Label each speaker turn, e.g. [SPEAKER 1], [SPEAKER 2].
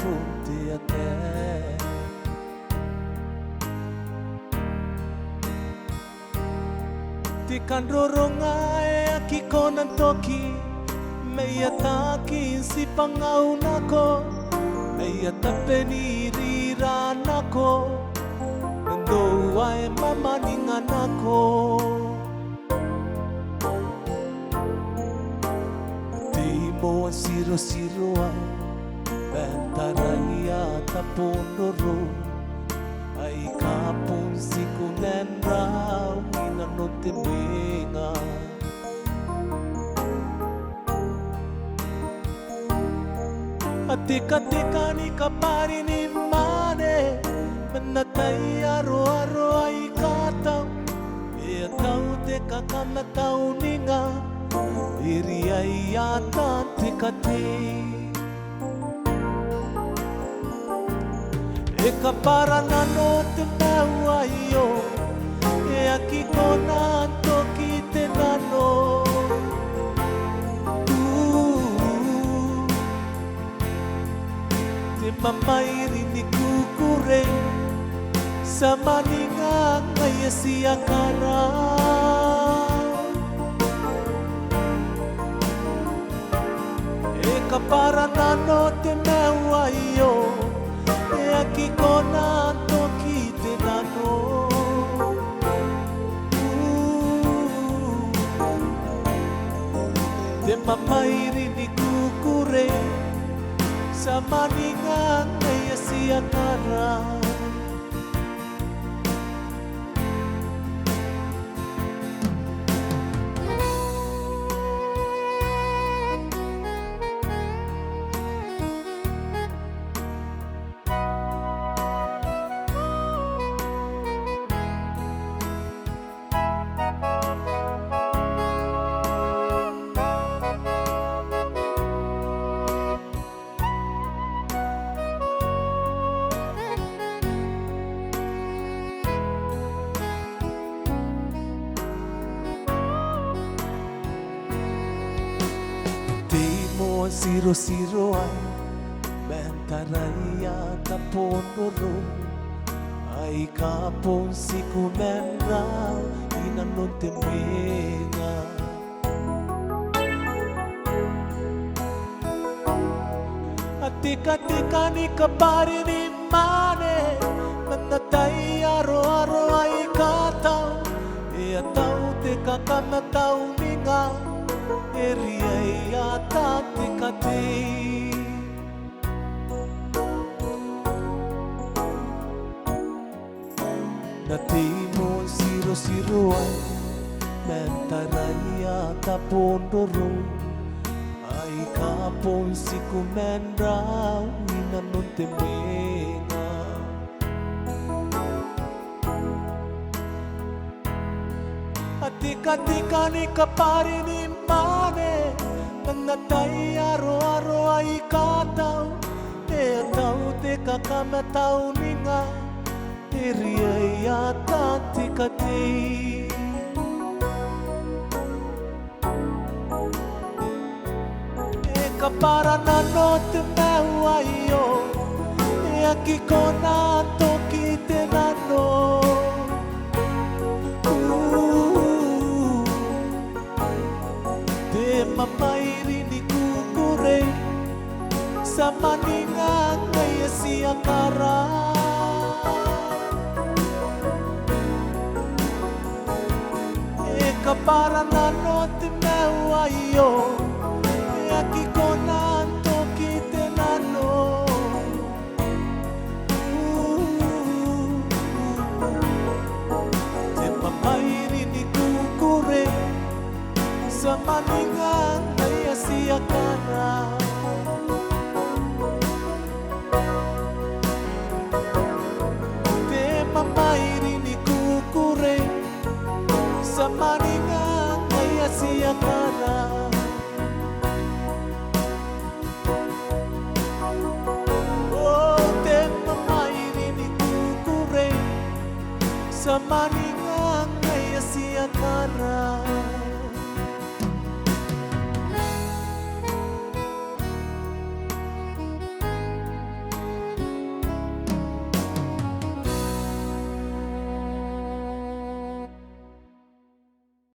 [SPEAKER 1] runti ate Ti kanroronga aki konan toki Meia taki si pangaunako Meia tapeni riranako Nando ai mamaninganako Mo siro ai Bentaraya tapondoro Ai kapon sikunen rau Inanote menga Atika-tika ni kapari ni mane Menatay aro-aro ay katang Ia tau te kakamatau ninga Iri ay yata tikati Eka para nano te mewa iyo E aki kona toki te nano Te mamairi ni kukure Sa maninga ngaya siya karang Para nano te mewa iyo E aki kona toki te nano Te mamairi ni kukure Sa maninga ngaya siya karang Siro ay Bentaraya tapondoro Ay kapon sikunen rau Inanon te menga Atika-tika ni kapari ni mane Menatay aro-aro ay katau Ia tau te kakamatau ninga Eri ay yata tikati Nati mo siro ay Mentaraya tapondoro Ay kapon sikumen rau Inanon te menga Atika-tika ni kapari ni mane Nanatay aro-aro ay katau E tau te kakamatau ninga Iri ay yata tikati E kapara nano te mewa iyo E aki kona toki te nano Mamairi ni kukure Sa maninga ngaya siya karang Eka para nano te mewa iyo E aki kona toki te nano Te mamairi ni kukure Sa maninga ngaya siya karang Te mamairi ni kukure Sa maninga ngaya siya karang Oh, te mamairi ni kukure Sa maninga ngaya siya karang